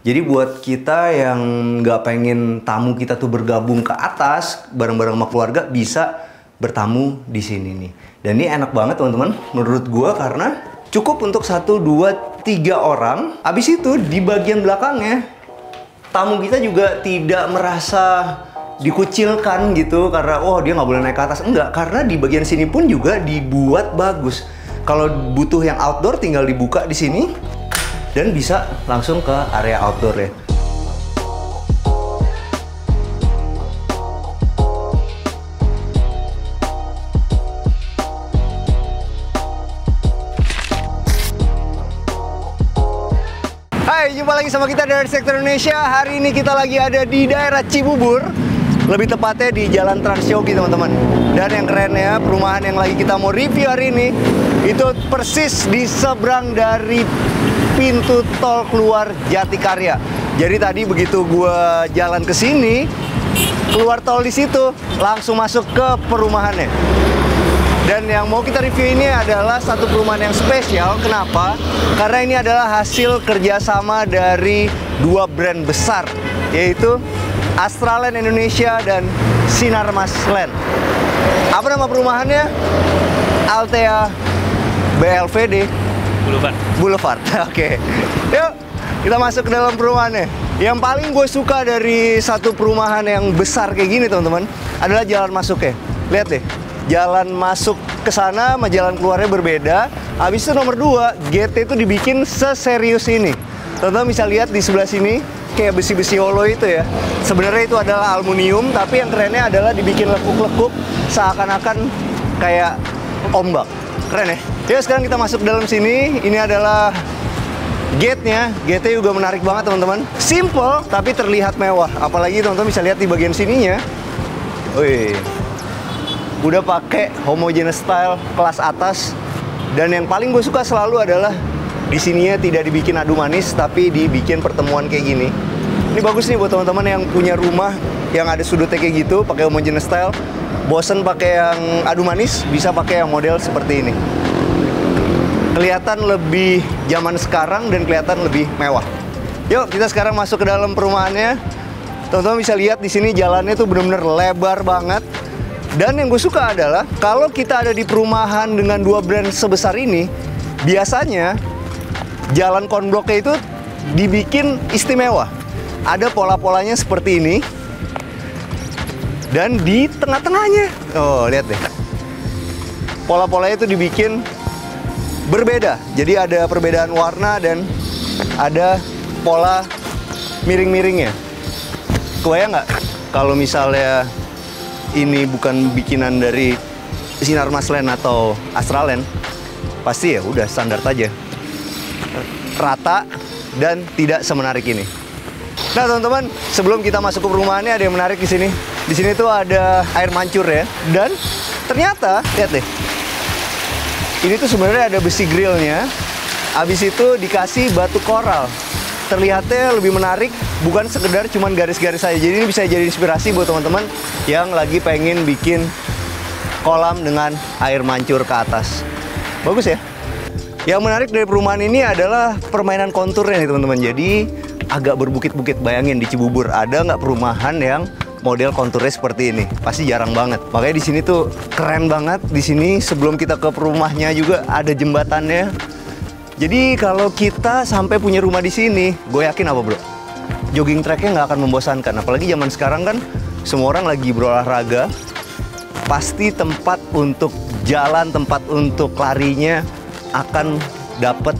Jadi buat kita yang nggak pengen tamu kita tuh bergabung ke atas bareng-bareng sama keluarga, bisa bertamu di sini nih. Dan ini enak banget teman-teman menurut gua, karena cukup untuk 1, 2, 3 orang. Habis itu di bagian belakangnya tamu kita juga tidak merasa dikucilkan gitu karena oh dia nggak boleh naik ke atas. Enggak, karena di bagian sini pun juga dibuat bagus. Kalau butuh yang outdoor tinggal dibuka di sini dan bisa langsung ke area outdoor ya. Hai, jumpa lagi sama kita dari Sektor Indonesia. Hari ini kita lagi ada di daerah Cibubur, lebih tepatnya di Jalan Transyogi teman-teman. Dan yang kerennya, perumahan yang lagi kita mau review hari ini itu persis di seberang dari pintu tol keluar Jatikarya. Jadi tadi begitu gua jalan ke sini, keluar tol di situ, langsung masuk ke perumahannya. Dan yang mau kita review ini adalah satu perumahan yang spesial. Kenapa? Karena ini adalah hasil kerjasama dari 2 brand besar, yaitu Astraland Indonesia dan Sinarmas Land. Apa nama perumahannya? Altea BLVD Boulevard. Oke. Yuk, kita masuk ke dalam perumahannya. Yang paling gue suka dari satu perumahan yang besar kayak gini teman-teman adalah jalan masuknya. Lihat deh, jalan masuk ke sana sama jalan keluarnya berbeda. Habis itu nomor 2, gate itu dibikin seserius ini. Teman-teman bisa lihat di sebelah sini kayak besi-besi holo itu ya. Sebenarnya itu adalah aluminium, tapi yang kerennya adalah dibikin lekuk-lekuk seakan-akan kayak ombak. Keren ya? Yuk sekarang kita masuk dalam sini. Ini adalah gate-nya. Gate-nya juga menarik banget teman-teman. Simple tapi terlihat mewah. Apalagi teman-teman bisa lihat di bagian sininya. Wih, udah pakai homogeneous style kelas atas. Dan yang paling gue suka selalu adalah di sininya tidak dibikin adu manis, tapi dibikin pertemuan kayak gini. Ini bagus nih buat teman-teman yang punya rumah yang ada sudutnya kayak gitu, pakai homogeneous style. Bosen pakai yang adu manis, bisa pakai yang model seperti ini. Kelihatan lebih zaman sekarang dan kelihatan lebih mewah. Yuk kita sekarang masuk ke dalam perumahannya. Teman-teman bisa lihat di sini jalannya tuh bener-bener lebar banget. Dan yang gue suka adalah kalau kita ada di perumahan dengan 2 brand sebesar ini, biasanya jalan konbloknya itu dibikin istimewa. Ada pola-polanya seperti ini. Dan di tengah-tengahnya, oh lihat deh, pola-polanya itu dibikin berbeda. Jadi ada perbedaan warna dan ada pola miring-miringnya. Kebayang nggak kalau misalnya ini bukan bikinan dari Sinarmas Land atau Astraland? Pasti ya udah standar aja, rata dan tidak semenarik ini. Nah teman-teman, sebelum kita masuk ke perumahannya ada yang menarik di sini. Di sini tuh ada air mancur ya. Dan ternyata lihat deh, ini tuh sebenarnya ada besi grillnya. Habis itu dikasih batu koral. Terlihatnya lebih menarik, bukan sekedar cuman garis-garis saja. Jadi ini bisa jadi inspirasi buat teman-teman yang lagi pengen bikin kolam dengan air mancur ke atas. Bagus ya. Yang menarik dari perumahan ini adalah permainan konturnya nih teman-teman. Jadi agak berbukit-bukit. Bayangin di Cibubur ada nggak perumahan yang model konturnya seperti ini? Pasti jarang banget. Makanya di sini tuh keren banget. Di sini sebelum kita ke rumahnya juga ada jembatannya. Jadi kalau kita sampai punya rumah di sini, gue yakin apa bro? Jogging tracknya nggak akan membosankan. Apalagi zaman sekarang kan semua orang lagi berolahraga. Pasti tempat untuk jalan, tempat untuk larinya akan dapat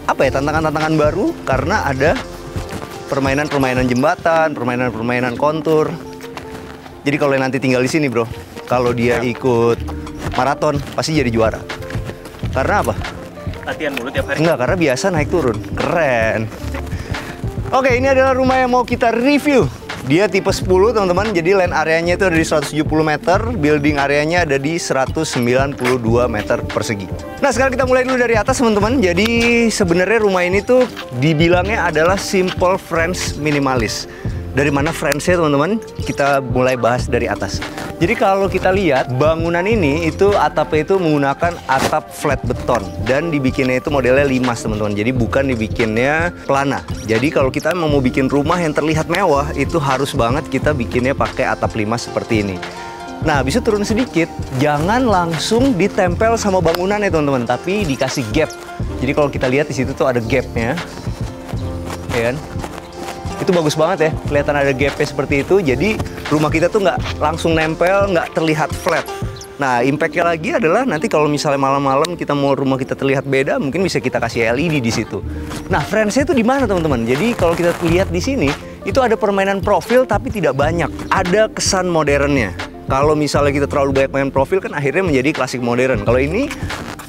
apa ya, tantangan-tantangan baru karena ada permainan-permainan jembatan, permainan-permainan kontur. Jadi kalau nanti tinggal di sini bro, kalau dia ikut maraton pasti jadi juara. Karena apa? Latihan mulu tiap hari? Enggak, karena biasa naik turun. Keren. Oke, ini adalah rumah yang mau kita review. Dia tipe 10 teman-teman, jadi land areanya itu ada di 170 meter, building areanya ada di 192 meter persegi. Nah sekarang kita mulai dulu dari atas teman-teman. Jadi sebenarnya rumah ini tuh dibilangnya adalah simple French minimalis. Dari mana friends-nya teman-teman? Kita mulai bahas dari atas. Jadi kalau kita lihat bangunan ini itu atapnya itu menggunakan atap flat beton dan dibikinnya itu modelnya limas teman-teman. Jadi bukan dibikinnya pelana. Jadi kalau kita mau bikin rumah yang terlihat mewah itu harus banget kita bikinnya pakai atap limas seperti ini. Nah, bisa turun sedikit, jangan langsung ditempel sama bangunannya teman-teman, tapi dikasih gap. Jadi kalau kita lihat di situ tuh ada gapnya, ya kan? Itu bagus banget ya, kelihatan ada gapnya seperti itu. Jadi rumah kita tuh nggak langsung nempel, nggak terlihat flat. Nah, impact-nya lagi adalah nanti kalau misalnya malam-malam kita mau rumah kita terlihat beda, mungkin bisa kita kasih LED di situ. Nah, friends-nya itu di mana teman-teman? Jadi kalau kita lihat di sini, itu ada permainan profil tapi tidak banyak. Ada kesan modernnya. Kalau misalnya kita terlalu banyak main profil kan akhirnya menjadi klasik modern. Kalau ini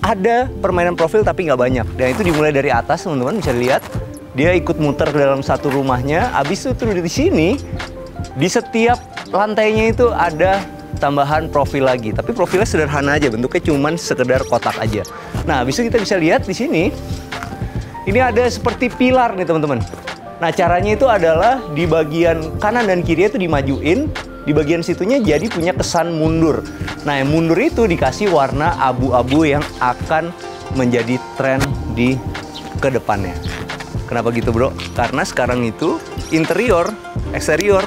ada permainan profil tapi nggak banyak. Dan itu dimulai dari atas teman-teman, bisa dilihat. Dia ikut muter ke dalam satu rumahnya. Habis itu di sini, di setiap lantainya itu ada tambahan profil lagi. Tapi profilnya sederhana aja, bentuknya cuman sekedar kotak aja. Nah, habis itu kita bisa lihat di sini, ini ada seperti pilar nih teman-teman. Nah, caranya itu adalah di bagian kanan dan kiri itu dimajuin. Di bagian situnya jadi punya kesan mundur. Nah, yang mundur itu dikasih warna abu-abu yang akan menjadi tren di kedepannya. Kenapa gitu bro? Karena sekarang itu interior, eksterior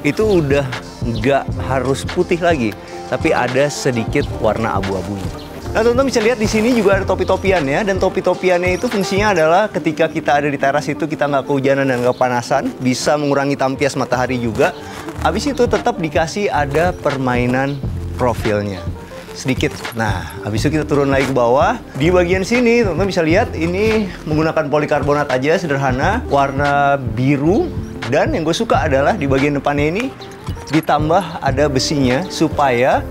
itu udah nggak harus putih lagi, tapi ada sedikit warna abu-abunya. Nah teman-teman bisa lihat di sini juga ada topi-topiannya, dan topi-topiannya itu fungsinya adalah ketika kita ada di teras itu kita nggak kehujanan dan nggak kepanasan, bisa mengurangi tampias matahari juga. Habis itu tetap dikasih ada permainan profilnya sedikit. Nah, habis itu kita turun lagi ke bawah. Di bagian sini, teman-teman bisa lihat ini menggunakan polikarbonat aja, sederhana, warna biru. Dan yang gue suka adalah di bagian depannya ini ditambah ada besinya supaya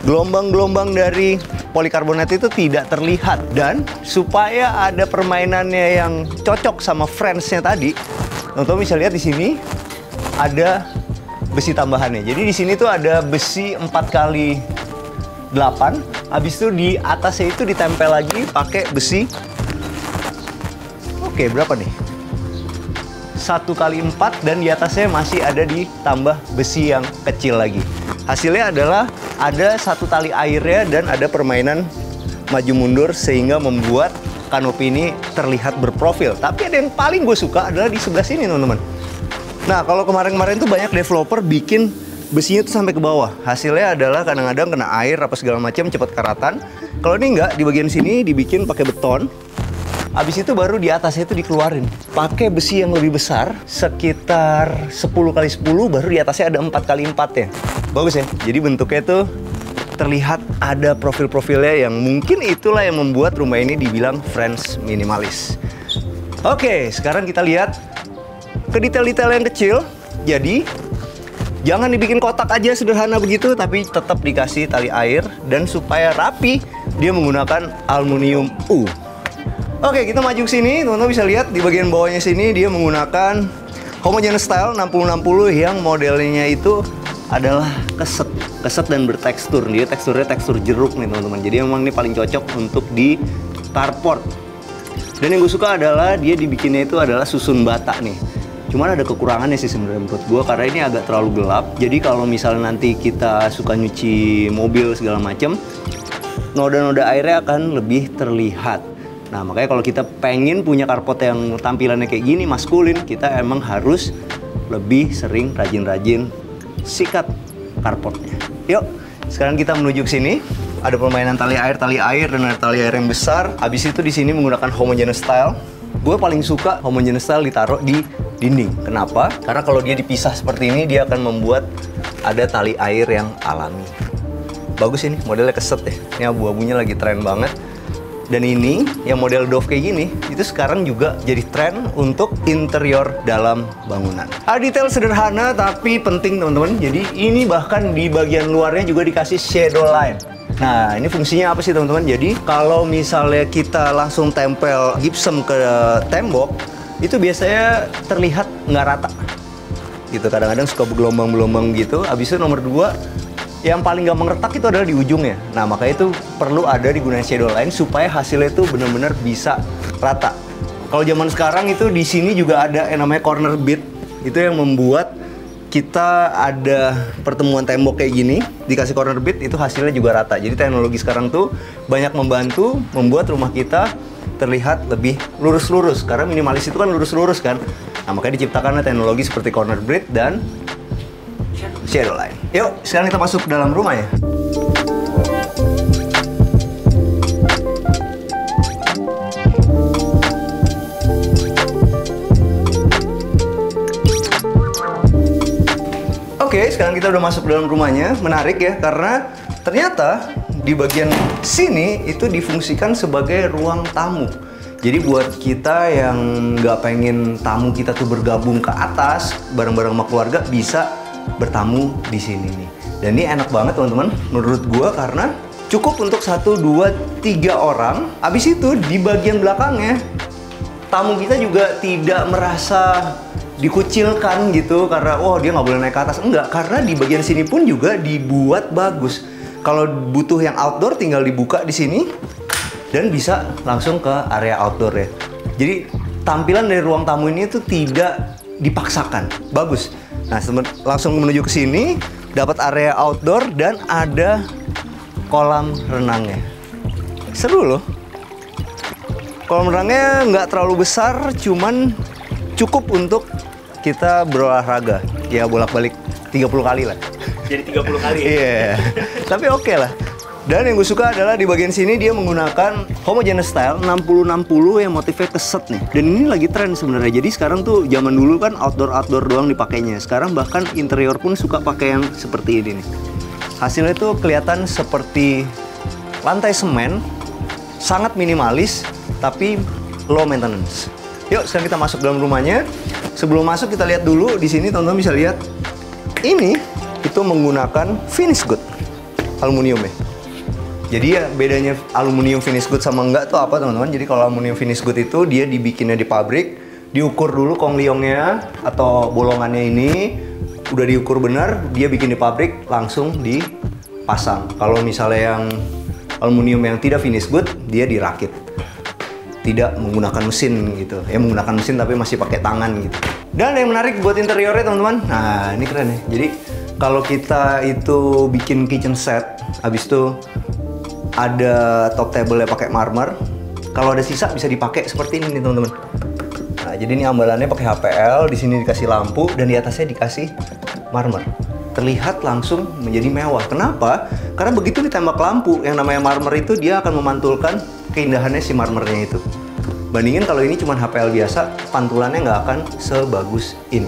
gelombang-gelombang dari polikarbonat itu tidak terlihat. Dan supaya ada permainannya yang cocok sama friends-nya tadi, teman-teman bisa lihat di sini ada besi tambahannya. Jadi di sini tuh ada besi 4x8. Habis itu di atasnya itu ditempel lagi pakai besi. Oke, berapa nih? 1x4 dan di atasnya masih ada ditambah besi yang kecil lagi. Hasilnya adalah ada satu tali airnya dan ada permainan maju mundur sehingga membuat kanopi ini terlihat berprofil. Tapi ada yang paling gue suka adalah di sebelah sini teman-teman. Nah, kalau kemarin-kemarin tuh banyak developer bikin besinya tuh sampai ke bawah. Hasilnya adalah kadang-kadang kena air apa segala macam, cepat karatan. Kalau ini enggak, di bagian sini dibikin pakai beton. Habis itu baru di atasnya itu dikeluarin pakai besi yang lebih besar, sekitar 10x10, baru di atasnya ada 4x4 ya. Bagus ya. Jadi bentuknya tuh terlihat ada profil-profilnya yang mungkin itulah yang membuat rumah ini dibilang friends minimalis. Oke, sekarang kita lihat ke detail-detail yang kecil. Jadi jangan dibikin kotak aja sederhana begitu, tapi tetap dikasih tali air. Dan supaya rapi, dia menggunakan aluminium U. Oke, kita maju ke sini. Teman-teman bisa lihat di bagian bawahnya sini dia menggunakan homogeneous style 60-60 yang modelnya itu adalah keset dan bertekstur. Dia teksturnya tekstur jeruk nih teman-teman. Jadi memang ini paling cocok untuk di carport. Dan yang gue suka adalah dia dibikinnya itu adalah susun bata nih. Cuman ada kekurangannya sih sebenarnya menurut gue, karena ini agak terlalu gelap. Jadi kalau misalnya nanti kita suka nyuci mobil segala macam, noda-noda airnya akan lebih terlihat. Nah, makanya kalau kita pengen punya carport yang tampilannya kayak gini, maskulin, kita emang harus lebih sering rajin-rajin sikat carportnya. Yuk, sekarang kita menuju ke sini. Ada permainan tali air dan ada tali air yang besar. Habis itu di sini menggunakan homogeneous style. Gue paling suka homogeneous style ditaruh di dinding. Kenapa? Karena kalau dia dipisah seperti ini, dia akan membuat ada tali air yang alami. Bagus ini, modelnya keset ya. Ini abu-abunya lagi tren banget. Dan ini, yang model Dove kayak gini, itu sekarang juga jadi tren untuk interior dalam bangunan. Detail sederhana tapi penting teman-teman. Jadi ini bahkan di bagian luarnya juga dikasih shadow line. Nah, ini fungsinya apa sih teman-teman? Jadi kalau misalnya kita langsung tempel gypsum ke tembok, itu biasanya terlihat nggak rata. Gitu, kadang-kadang suka bergelombang-gelombang gitu. Habis itu nomor 2, yang paling gampang retak itu adalah di ujungnya. Nah, makanya itu perlu ada digunakan shadow line supaya hasilnya itu benar-benar bisa rata. Kalau zaman sekarang itu di sini juga ada yang namanya corner bead. Itu yang membuat kita ada pertemuan tembok kayak gini, dikasih corner bead, itu hasilnya juga rata. Jadi teknologi sekarang tuh banyak membantu membuat rumah kita terlihat lebih lurus-lurus. Karena minimalis itu kan lurus-lurus kan. Nah, makanya diciptakanlah teknologi seperti corner bead dan shadow line. Yuk, sekarang kita masuk ke dalam rumah ya. Oke, sekarang kita udah masuk dalam rumahnya. Menarik ya, karena ternyata di bagian sini itu difungsikan sebagai ruang tamu. Jadi buat kita yang nggak pengen tamu kita tuh bergabung ke atas bareng-bareng sama keluarga, bisa bertamu di sini nih. Dan ini enak banget teman-teman, menurut gua, karena cukup untuk 1, 2, 3 orang. Abis itu di bagian belakangnya tamu kita juga tidak merasa dikucilkan gitu karena dia nggak boleh naik ke atas. Enggak, karena di bagian sini pun juga dibuat bagus. Kalau butuh yang outdoor tinggal dibuka di sini dan bisa langsung ke area outdoor ya. Jadi tampilan dari ruang tamu ini tuh tidak dipaksakan, bagus. Nah, langsung menuju ke sini dapat area outdoor dan ada kolam renangnya. Seru loh. Kolam renangnya nggak terlalu besar, cuman cukup untuk kita berolahraga. Ya bolak-balik 30 kali lah. Jadi 30 kali ya? Iya, tapi oke lah. Dan yang gue suka adalah di bagian sini dia menggunakan homogeneous style 60-60 yang motifnya keset nih. Dan ini lagi tren sebenarnya. Jadi sekarang tuh zaman dulu kan outdoor doang dipakainya. Sekarang bahkan interior pun suka pakai yang seperti ini nih. Hasilnya tuh kelihatan seperti lantai semen, sangat minimalis tapi low maintenance. Yuk, sekarang kita masuk dalam rumahnya. Sebelum masuk kita lihat dulu di sini, teman-teman bisa lihat ini itu menggunakan finish good aluminium ya. Jadi ya bedanya aluminium finish good sama enggak tuh apa teman-teman? Jadi kalau aluminium finish good itu dia dibikinnya di pabrik, diukur dulu kongliongnya atau bolongannya ini udah diukur benar, dia bikin di pabrik langsung dipasang. Kalau misalnya yang aluminium yang tidak finish good, dia dirakit. Tidak menggunakan mesin gitu. Ya menggunakan mesin tapi masih pakai tangan gitu. Dan yang menarik buat interiornya teman-teman. Nah, ini keren ya. Jadi kalau kita itu bikin kitchen set, habis itu ada top table yang pakai marmer. Kalau ada sisa bisa dipakai seperti ini nih teman-teman. Nah, jadi ini ambalannya pakai HPL, di sini dikasih lampu dan di atasnya dikasih marmer. Terlihat langsung menjadi mewah. Kenapa? Karena begitu ditembak lampu, yang namanya marmer itu dia akan memantulkan keindahannya si marmernya itu. Bandingin kalau ini cuma HPL biasa, pantulannya nggak akan sebagus ini.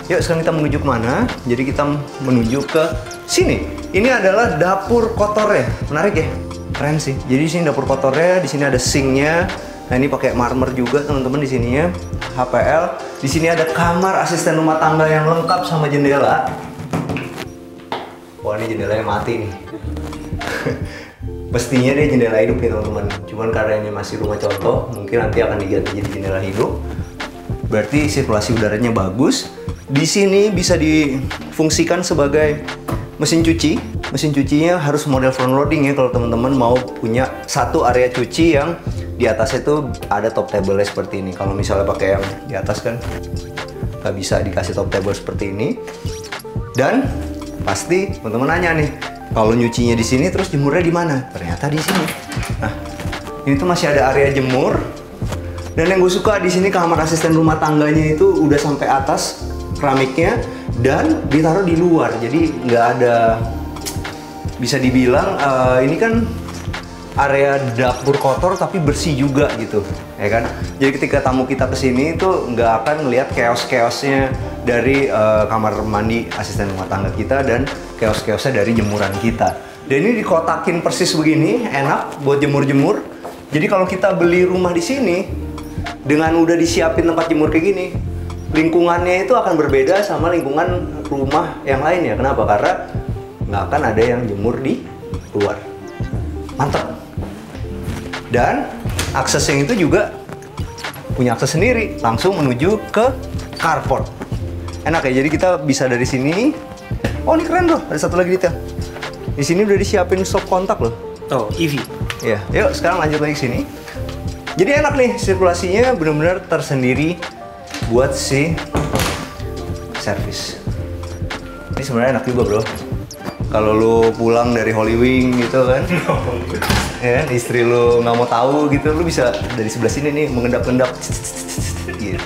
Yuk, sekarang kita menuju kemana? Jadi kita menuju ke sini. Ini adalah dapur kotornya. Menarik ya? Keren sih. Jadi di sini dapur kotornya, di sini ada sinknya. Nah, ini pakai marmer juga teman-teman di sininya. HPL. Di sini ada kamar asisten rumah tangga yang lengkap sama jendela. Wah, ini jendelanya mati nih. Mestinya dia jendela hidup nih teman-teman. Cuman karena ini masih rumah contoh, mungkin nanti akan diganti jadi jendela hidup. Berarti sirkulasi udaranya bagus. Di sini bisa difungsikan sebagai mesin cuci. Mesin cucinya harus model front loading ya kalau teman-teman mau punya satu area cuci yang di atasnya tuh ada top table-nya seperti ini. Kalau misalnya pakai yang di atas kan nggak bisa dikasih top table seperti ini. Dan pasti teman-teman nanya nih, kalau nyucinya di sini terus jemurnya di mana? Ternyata di sini. Nah, ini tuh masih ada area jemur. Dan yang gue suka di sini kamar asisten rumah tangganya itu udah sampai atas keramiknya dan ditaruh di luar. Jadi nggak ada, bisa dibilang ini kan area dapur kotor tapi bersih juga gitu, ya kan? Jadi ketika tamu kita kesini itu nggak akan ngelihat chaos-chaosnya dari kamar mandi asisten rumah tangga kita dan chaos-chaosnya dari jemuran kita. Dan ini dikotakin persis begini, enak buat jemur-jemur. Jadi kalau kita beli rumah di sini dengan udah disiapin tempat jemur kayak gini, lingkungannya itu akan berbeda sama lingkungan rumah yang lainnya. Kenapa? Karena nggak akan ada yang jemur di luar. Mantap. Dan akses yang itu juga punya akses sendiri, langsung menuju ke carport. Enak ya, jadi kita bisa dari sini. Oh, ini keren loh, ada satu lagi detail. Di sini udah disiapin stop kontak loh. Oh, EV. Ya, yuk sekarang lanjut lagi ke sini. Jadi enak nih, sirkulasinya benar-benar tersendiri buat si servis. Ini sebenarnya enak juga bro. Kalau lu pulang dari Holy Wing gitu kan, ya istri lu nggak mau tahu gitu, lu bisa dari sebelah sini nih mengendap-endap gitu.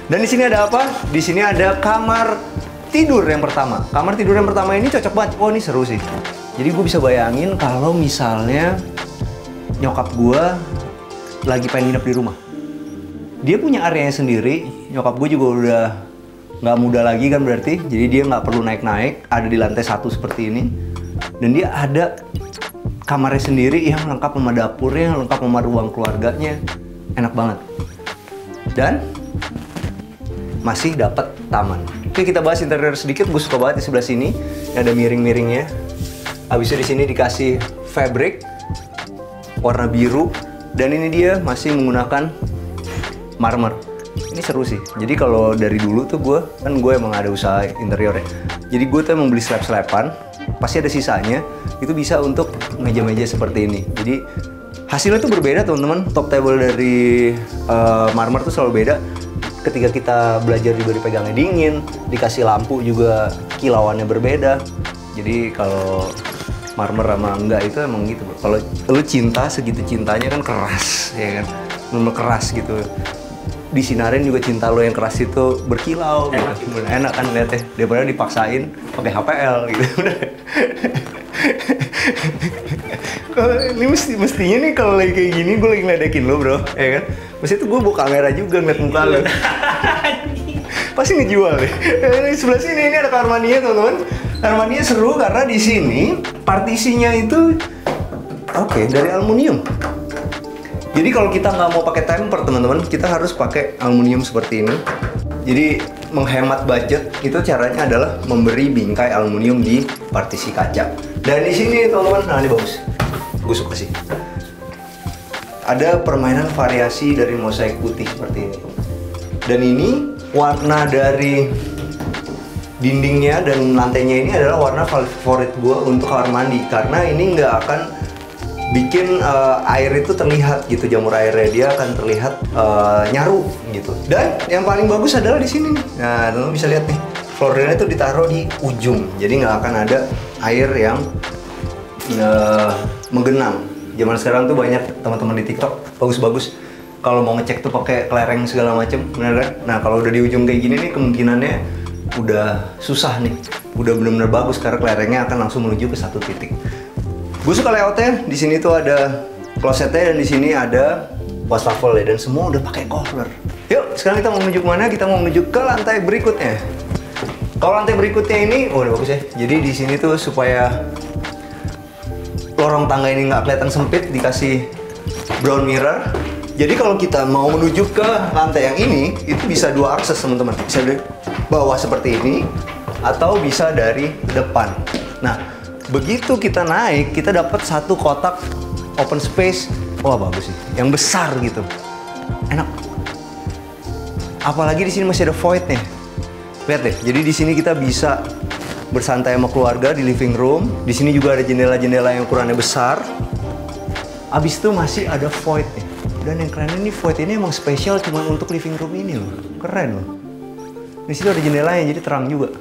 Dan di sini ada apa? Di sini ada kamar tidur yang pertama. Kamar tidur yang pertama ini cocok banget. Oh ini seru sih. Jadi gue bisa bayangin kalau misalnya nyokap gue lagi pengen nginep di rumah. Dia punya areanya sendiri. Nyokap gue juga udah nggak muda lagi kan berarti. Jadi dia nggak perlu naik-naik. Ada di lantai 1 seperti ini. Dan dia ada kamarnya sendiri yang lengkap sama dapurnya, lengkap sama ruang keluarganya. Enak banget. Dan masih dapat taman. Oke, kita bahas interior sedikit. Gue suka banget di sebelah sini. Ada miring-miringnya. Habisnya di sini dikasih fabric warna biru. Dan ini dia masih menggunakan marmer. Ini seru sih. Jadi kalau dari dulu tuh gue emang ada usaha interior ya. Jadi gue tuh emang beli slab-slaban. Pasti ada sisanya. Itu bisa untuk meja-meja seperti ini. Jadi hasilnya tuh berbeda teman-teman. Top table dari marmer tuh selalu beda. Ketika kita belajar juga dipegangnya dingin, dikasih lampu juga kilauannya berbeda. Jadi kalau marmer sama enggak itu emang gitu. Kalau lu cinta segitu cintanya kan keras, ya kan? Bener keras gitu. Disinarin juga cinta lo yang keras itu berkilau gitu. Enak kan liatnya, daripada dipaksain pakai HPL gitu. Ini mestinya nih kalau lagi kayak gini gue lagi ngeledekin lo bro, ya kan? Mesti tuh gue bawa kamera juga ngeliat muka lo. Pasti ngejual deh. Di sebelah sini ini ada kamar mandinya teman-teman. Kamar mandinya seru karena di sini partisinya itu dari aluminium. Jadi kalau kita nggak mau pakai temper teman-teman, kita harus pakai aluminium seperti ini. Jadi menghemat budget itu caranya adalah memberi bingkai aluminium di partisi kaca. Dan di sini teman-teman, nah ini bagus. Gue suka sih. Ada permainan variasi dari mosaik putih seperti ini. Dan ini warna dari dindingnya dan lantainya ini adalah warna favorit gue untuk kamar mandi. Karena ini nggak akan bikin air itu terlihat gitu, jamur airnya dia akan terlihat nyaru gitu. Dan yang paling bagus adalah di sini nih. Nah, teman-teman bisa lihat nih, floor drainnya itu ditaruh di ujung, jadi nggak akan ada air yang menggenang. Zaman sekarang tuh banyak teman-teman di TikTok bagus-bagus kalau mau ngecek tuh pakai kelereng segala macem, bener kan? Nah kalau udah di ujung kayak gini nih kemungkinannya udah susah nih, udah bener-bener bagus karena kelerengnya akan langsung menuju ke satu titik. Gue suka layoutnya. Di sini tuh ada klosetnya dan di sini ada wastafel ya, dan semua udah pakai kohler. Yuk, sekarang kita mau menuju kemana? Kita mau menuju ke lantai berikutnya. Kalau lantai berikutnya ini, oh udah bagus ya. Jadi di sini tuh supaya lorong tangga ini nggak kelihatan sempit, dikasih brown mirror. Jadi kalau kita mau menuju ke lantai yang ini, itu bisa dua akses teman-teman. Bisa dari bawah seperti ini, atau bisa dari depan. Nah, begitu kita naik, kita dapat satu kotak open space. Wah bagus sih, yang besar gitu, enak. Apalagi di sini masih ada void nih. Lihat deh, jadi di sini kita bisa bersantai sama keluarga di living room. Di sini juga ada jendela-jendela yang ukurannya besar. Abis itu masih ada void nih. Dan yang keren ini void ini emang spesial cuma untuk living room ini loh. Keren loh. Di situ ada jendelanya jadi terang juga.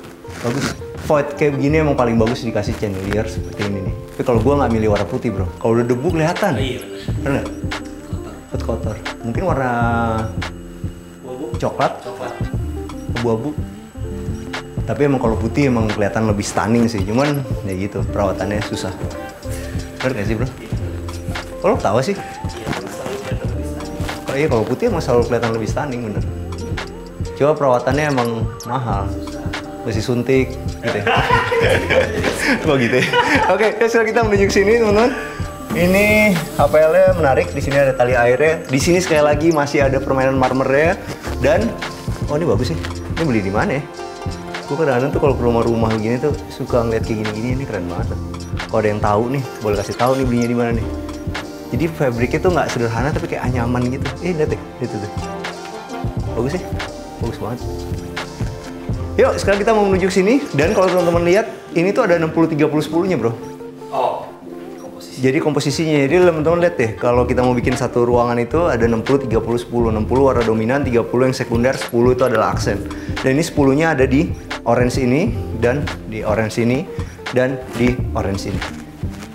Bagus. Void kayak begini emang paling bagus dikasih chandelier seperti ini nih. Tapi kalau gua nggak milih warna putih bro. Kalau udah debu kelihatan. Oh, iya bener. Bener. Kotor. Mungkin warna coklat. Abu-abu. Tapi emang kalau putih emang kelihatan lebih stunning sih. Cuman ya gitu, perawatannya susah. Bener gak sih bro? Kalau tahu sih. Iya kalau putih emang selalu kelihatan lebih stunning bener. Coba perawatannya emang mahal. Masih suntik gitu ya. Kok gitu ya? Oke, sekarang kita menuju ke sini teman-teman. Ini HPL-nya menarik, di sini ada tali airnya. Di sini sekali lagi masih ada permainan marmernya. Dan oh ini bagus sih. Ini beli di mana ya? Gue kadang-kadang tuh kalau ke rumah-rumah begini tuh suka ngeliat kayak gini-gini, ini keren banget. Kalau ada yang tahu nih, boleh kasih tahu nih belinya di mana nih. Jadi fabriknya tuh nggak sederhana tapi kayak anyaman gitu. Lihat deh, itu tuh. Bagus sih, bagus banget. Yuk, sekarang kita mau menuju ke sini. Dan kalau teman-teman lihat, ini tuh ada 60-30-10-nya bro. Oh, komposisi. Jadi komposisinya, jadi teman-teman lihat deh, kalau kita mau bikin satu ruangan itu ada 60-30-10. 60 warna dominan, 30 yang sekunder, 10 itu adalah aksen. Dan ini 10-nya ada di orange ini, dan di orange ini, dan di orange ini.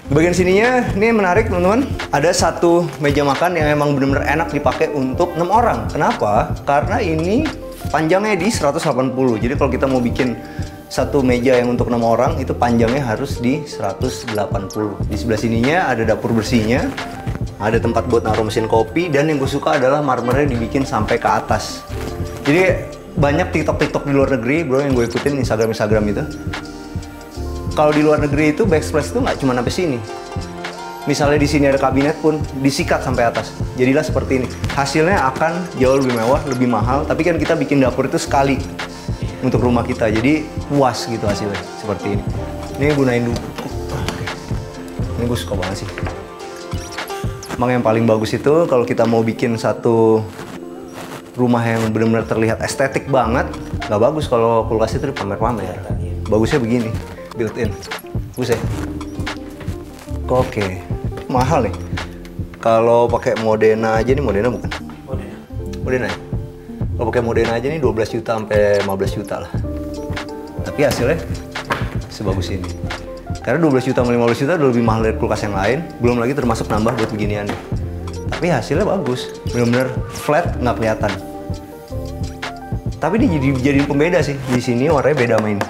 Di bagian sininya ini menarik teman-teman. Ada satu meja makan yang emang bener-bener enak dipakai untuk 6 orang. Kenapa? Karena ini panjangnya di 180. Jadi kalau kita mau bikin satu meja yang untuk 6 orang, itu panjangnya harus di 180. Di sebelah sininya ada dapur bersihnya, ada tempat buat naruh mesin kopi, dan yang gue suka adalah marmernya dibikin sampai ke atas. Jadi banyak TikTok di luar negeri bro yang gue ikutin, Instagram itu. Kalau di luar negeri itu backsplash itu nggak cuma sampai sini. Misalnya di sini ada kabinet pun disikat sampai atas. Jadilah seperti ini. Hasilnya akan jauh lebih mewah, lebih mahal. Tapi kan kita bikin dapur itu sekali untuk rumah kita. Jadi puas gitu hasilnya seperti ini. Ini gunain dulu. Ini gue suka banget sih. Emang yang paling bagus itu kalau kita mau bikin satu rumah yang benar-benar terlihat estetik banget, nggak bagus kalau kulkas itu dipamer-pamer. Bagusnya begini. Built-in, buset. Oke, mahal nih. Kalau pakai Modena aja nih, Modena bukan? Modena ya? Kalau pakai Modena aja nih 12 juta sampai 15 juta lah. Tapi hasilnya sebagus ini. Karena 12 juta sama 15 juta udah lebih mahal dari kulkas yang lain. Belum lagi termasuk nambah buat beginian. Tapi hasilnya bagus, bener-bener flat, nggak kelihatan. Tapi dia jadi pembeda sih. Di sini warnanya beda sama ini.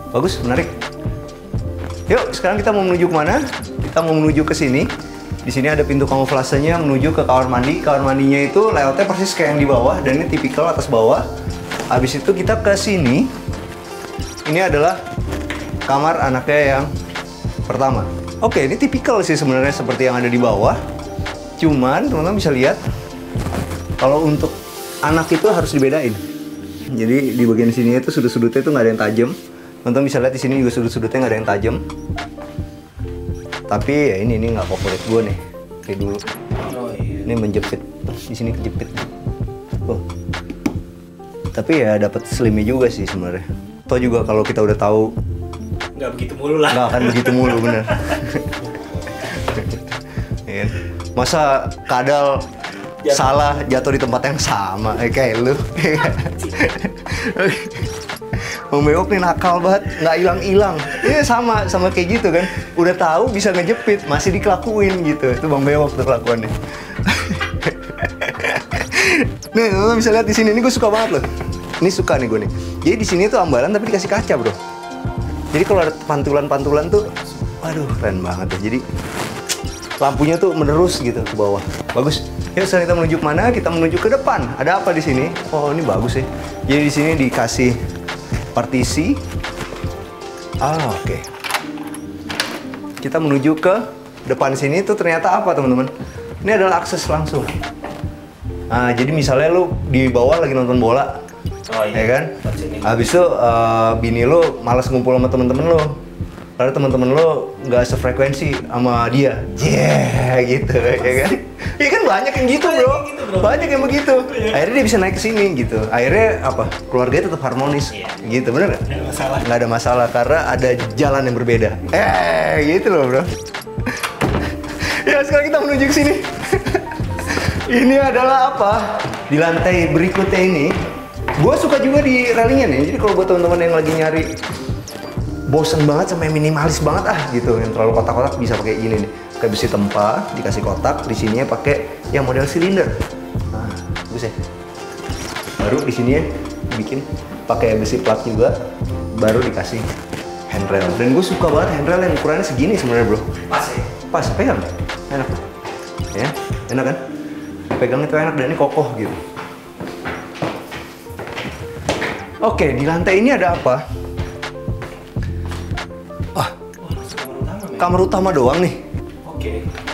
Bagus, menarik. Yuk, sekarang kita mau menuju kemana? Kita mau menuju ke sini. Di sini ada pintu kamuflasenya menuju ke kamar mandi. Kamar mandinya itu layoutnya persis kayak yang di bawah, dan ini tipikal atas bawah. Habis itu kita ke sini. Ini adalah kamar anaknya yang pertama. Oke, ini tipikal sih sebenarnya seperti yang ada di bawah. Cuman teman-teman bisa lihat kalau untuk anak itu harus dibedain. Jadi di bagian sini itu sudut-sudutnya itu nggak ada yang tajam. Teman-teman bisa lihat di sini juga sudut-sudutnya nggak ada yang tajam. Tapi ya ini nggak favorit gue nih. Kayak dulu. Oh, iya. Ini menjepit. Di sini kejepit. Oh. Tapi ya dapat slimnya juga sih sebenarnya. Toh juga kalau kita udah tahu nggak begitu mulu lah. Nggak akan begitu mulu bener. Masa kadal salah jatuh di tempat yang sama kayak lu. Bang Bewok nih nakal banget, nggak hilang-hilang. Iya sama kayak gitu kan. Udah tahu bisa ngejepit, masih dikelakuin gitu. Itu Bang Bewok tuh kelakuannya. Nih, lo bisa lihat di sini. Ini gue suka banget loh. Ini suka nih gue nih. Jadi di sini tuh ambalan tapi dikasih kaca bro. Jadi kalau ada pantulan-pantulan tuh, aduh keren banget ya. Jadi lampunya tuh menerus gitu ke bawah. Bagus. Yuk sekarang kita menuju mana? Kita menuju ke depan. Ada apa di sini? Oh ini bagus ya. Jadi di sini dikasih partisi. Oke. Kita menuju ke depan sini tuh ternyata apa teman-teman? Ini adalah akses langsung. Nah, jadi misalnya lu di bawah lagi nonton bola, ya kan? Habis itu bini lu malas ngumpul sama temen-temen lu. Karena temen-temen lo nggak sefrekuensi sama dia. Gitu, ya kan? Iya kan banyak yang gitu bro. Banyak yang begitu. Akhirnya dia bisa naik ke sini gitu. Akhirnya apa? Keluarganya tetap harmonis. Gitu, bener nggak? Nggak ada masalah karena ada jalan yang berbeda. Gitu loh bro. Ya sekarang kita menuju ke sini. Ini adalah apa? Di lantai berikutnya ini, gue suka juga di railingnya nih. Jadi kalau buat teman-teman yang lagi nyari bosen banget sama yang minimalis banget gitu, yang terlalu kotak-kotak bisa pakai ini nih, kayak besi tempa dikasih kotak, di sininya pakai yang model silinder. Nah, bagus ya. Baru di sininya bikin pakai besi plat juga, baru dikasih handrail. Dan gue suka banget handrail yang ukurannya segini sebenarnya bro. Pas ya? Pas, pegang, enak, ya, enak kan? Pegang itu enak dan ini kokoh gitu. Oke, di lantai ini ada apa? Kamar utama doang nih.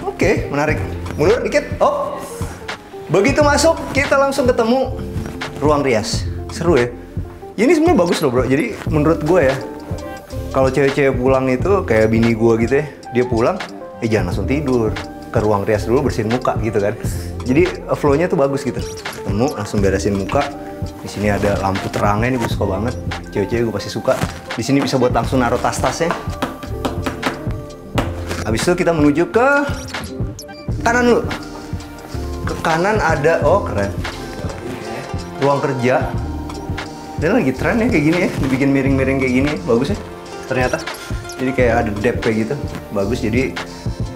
Oke, menarik. Mundur dikit. Oh. Begitu masuk, kita langsung ketemu ruang rias. Seru ya. Ini sebenarnya bagus loh, bro. Jadi menurut gue ya, kalau cewek-cewek pulang itu kayak bini gue gitu ya, dia pulang, jangan langsung tidur. Ke ruang rias dulu bersihin muka gitu kan. Jadi flow-nya tuh bagus gitu. Ketemu langsung beresin muka. Di sini ada lampu terangnya, ini gue suka banget. Cewek-cewek gue pasti suka. Di sini bisa buat langsung naruh tas-tasnya. Habis itu kita menuju ke kanan dulu. Ke kanan ada, oh keren, ruang kerja. Dan lagi tren ya kayak gini ya, dibikin miring-miring kayak gini, bagus ya ternyata. Jadi kayak ada depth kayak gitu, bagus. Jadi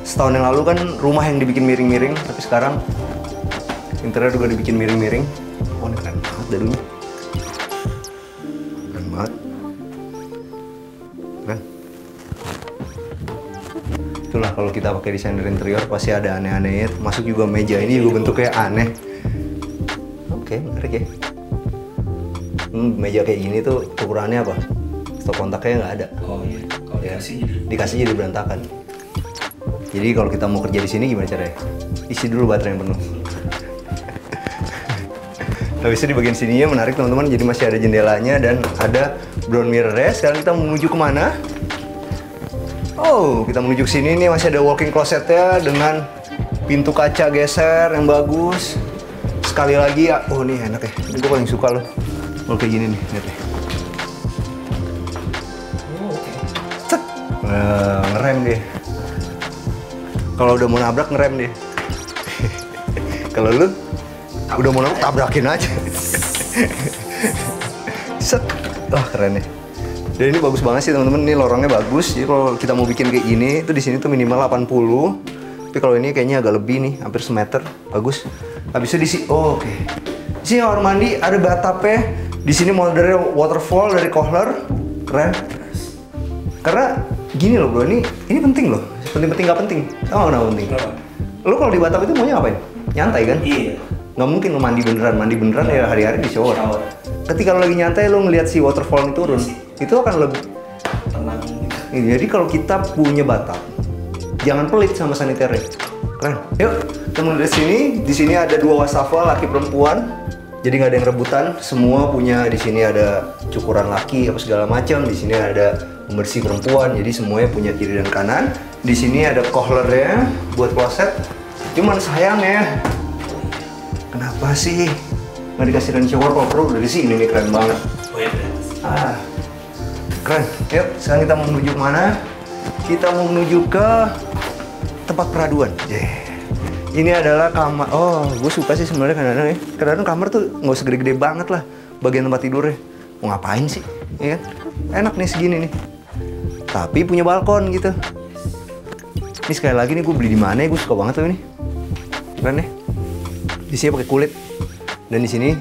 setahun yang lalu kan rumah yang dibikin miring-miring, tapi sekarang interior juga dibikin miring-miring. Oh ini keren banget dalamnya, keren banget, keren. Itulah kalau kita pakai desainer interior pasti ada aneh-anehnya. Masuk juga meja ini juga bentuknya aneh. Oke, menarik ya. Meja kayak gini tuh ukurannya apa? Stop kontaknya nggak ada. Oh iya. Kalau Ya, dikasih jadi berantakan. Jadi kalau kita mau kerja di sini gimana caranya? Isi dulu baterai yang penuh. Habis itu di bagian sininya menarik teman-teman. Jadi masih ada jendelanya dan ada brown mirror-nya. Sekarang kita menuju kemana? Oh, kita menuju ke sini nih, masih ada walk-in closet-nya dengan pintu kaca geser yang bagus. Sekali lagi ya, oh nih enak ya. Ini gue paling suka loh. Kalau kayak gini nih, lihat deh. Oh, oke. Cet. Ngerem deh. Kalau udah mau nabrak ngerem deh. Kalau lu udah mau nabrak tabrakin aja. Set. Wah, keren ya. Dan ini bagus banget sih teman-teman, ini lorongnya bagus. Jadi kalau kita mau bikin kayak gini, itu di sini tuh minimal 80. Tapi kalau ini kayaknya agak lebih nih, hampir semeter. Bagus. Habis itu di sini, oh, oke. Di sini kamar mandi ada bathtubnya. Di sini modelnya waterfall dari Kohler. Keren. Karena gini loh bro, ini penting loh. Penting-penting nggak penting. Tahu nggak kenapa penting? Kenapa? Lu kalau di bathtub itu maunya ngapain? Nyantai kan? Iya. Nggak mungkin lu mandi beneran ya hari-hari di shower. Ketika lu lagi nyantai lu ngeliat si waterfall ini turun, itu akan lebih Tenang gitu. Jadi kalau kita punya bathtub, jangan pelit sama saniternya. Keren. Yuk, kita mulai dari sini. Di sini ada 2 wastafel laki perempuan. Jadi nggak ada yang rebutan. Semua punya di sini ada cukuran laki apa segala macam. Di sini ada pembersih perempuan. Jadi semuanya punya kiri dan kanan. Di sini ada kohlernya buat kloset. Cuman sayangnya, kenapa sih nggak dikasih rain shower? Kalau perlu dari sini nih, keren banget. Oh iya, bener. Keren. Yuk, sekarang kita mau menuju kemana? Kita mau menuju ke tempat peraduan. Ini adalah kamar. Oh, gue suka sih sebenarnya kadang-kadang ya. Kadang-kadang kamar tuh nggak usah gede-gede banget lah bagian tempat tidurnya. Mau ngapain sih? Ya kan? Enak nih segini nih. Tapi punya balkon gitu. Ini sekali lagi nih gue beli di mana ya? Gue suka banget tuh ini. Keren ya. Di sini pakai kulit. Dan di sini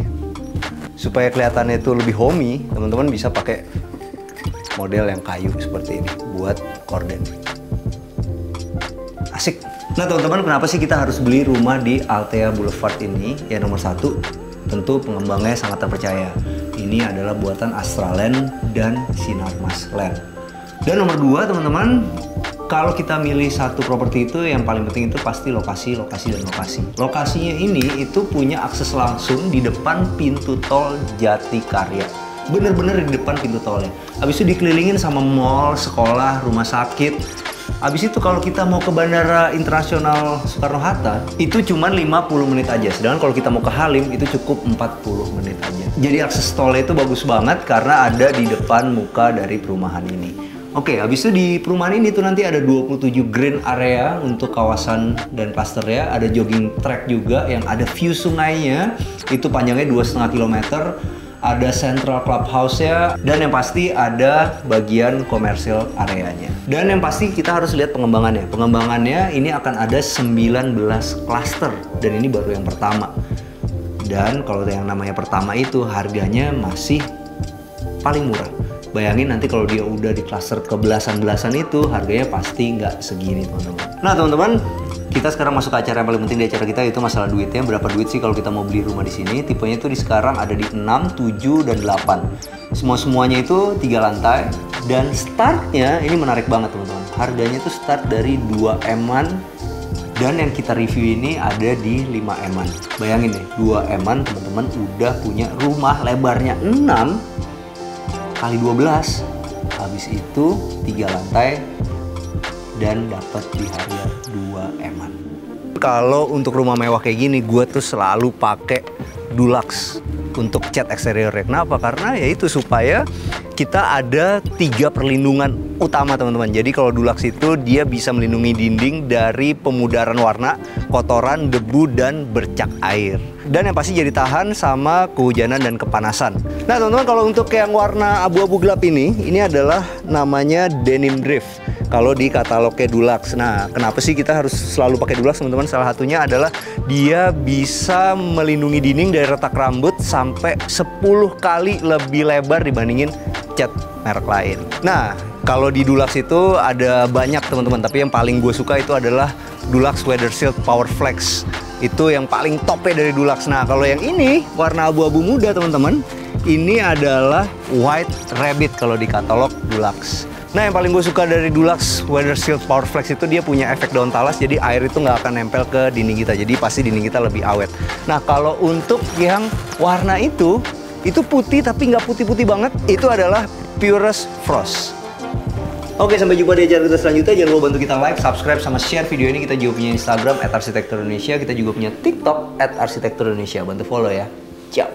supaya kelihatannya itu lebih homey, teman-teman bisa pakai model yang kayu seperti ini buat korden. Asik. Nah teman-teman, kenapa sih kita harus beli rumah di Altea Boulevard ini? Ya nomor 1, tentu pengembangnya sangat terpercaya. Ini adalah buatan Astraland dan Sinarmas Land. Dan nomor 2 teman-teman, kalau kita milih satu properti itu yang paling penting itu pasti lokasi, lokasi, dan lokasi. Lokasinya ini itu punya akses langsung di depan pintu tol Jatikarya. Bener-bener di depan pintu tolnya. Habis itu dikelilingin sama mall, sekolah, rumah sakit. Habis itu kalau kita mau ke Bandara Internasional Soekarno-Hatta, itu cuma 50 menit aja. Sedangkan kalau kita mau ke Halim, itu cukup 40 menit aja. Jadi akses tolnya itu bagus banget karena ada di depan muka dari perumahan ini. Oke, habis itu di perumahan ini tuh nanti ada 27 green area untuk kawasan dan klasternya. Ada jogging track juga yang ada view sungainya. Itu panjangnya 2,5 km. Ada central clubhouse-nya, dan yang pasti ada bagian komersial areanya. Dan yang pasti kita harus lihat pengembangannya. Pengembangannya ini akan ada 19 klaster, dan ini baru yang pertama. Dan kalau yang namanya pertama itu harganya masih paling murah. Bayangin nanti kalau dia udah di klaster ke belasan-belasan itu harganya pasti nggak segini teman-teman. Nah teman-teman, kita sekarang masuk ke acara yang paling penting di acara kita, yaitu masalah duitnya. Berapa duit sih kalau kita mau beli rumah di sini? Tipenya itu di sekarang ada di 6, 7, dan 8. Semuanya itu 3 lantai. Dan startnya ini menarik banget teman-teman. Harganya itu start dari 2 M-an. Dan yang kita review ini ada di 5 M-an. Bayangin deh, 2 M-an teman-teman udah punya rumah lebarnya 6 kali 12. Habis itu 3 lantai dan dapat di harga 2 M-an. Kalau untuk rumah mewah kayak gini, gue tuh selalu pakai Dulux untuk cat eksteriornya. Kenapa? Karena ya itu supaya kita ada 3 perlindungan utama teman-teman. Jadi kalau Dulux itu dia bisa melindungi dinding dari pemudaran warna, kotoran, debu, dan bercak air. Dan yang pasti jadi tahan sama kehujanan dan kepanasan. Nah teman-teman, kalau untuk yang warna abu-abu gelap ini adalah namanya Denim Drift kalau di katalognya Dulux. Nah kenapa sih kita harus selalu pakai Dulux teman-teman? Salah satunya adalah dia bisa melindungi dinding dari retak rambut sampai 10 kali lebih lebar dibandingin cat merek lain. Nah, kalau di Dulux itu ada banyak teman-teman, tapi yang paling gue suka itu adalah Dulux Weather Shield Power Flex. Itu yang paling topnya dari Dulux. Nah, kalau yang ini warna abu-abu muda teman-teman, ini adalah White Rabbit kalau di katalog Dulux. Nah, yang paling gue suka dari Dulux Weather Shield Power Flex itu dia punya efek daun talas, jadi air itu nggak akan nempel ke dinding kita, jadi pasti dinding kita lebih awet. Nah, kalau untuk yang warna itu putih tapi nggak putih-putih banget, itu adalah Purest Frost. Oke, sampai jumpa di acara kita selanjutnya. Jangan lupa bantu kita like, subscribe, sama share video ini. Kita juga punya Instagram @arsitektur Indonesia. Kita juga punya TikTok @arsitektur Indonesia. Bantu follow ya. Ciao.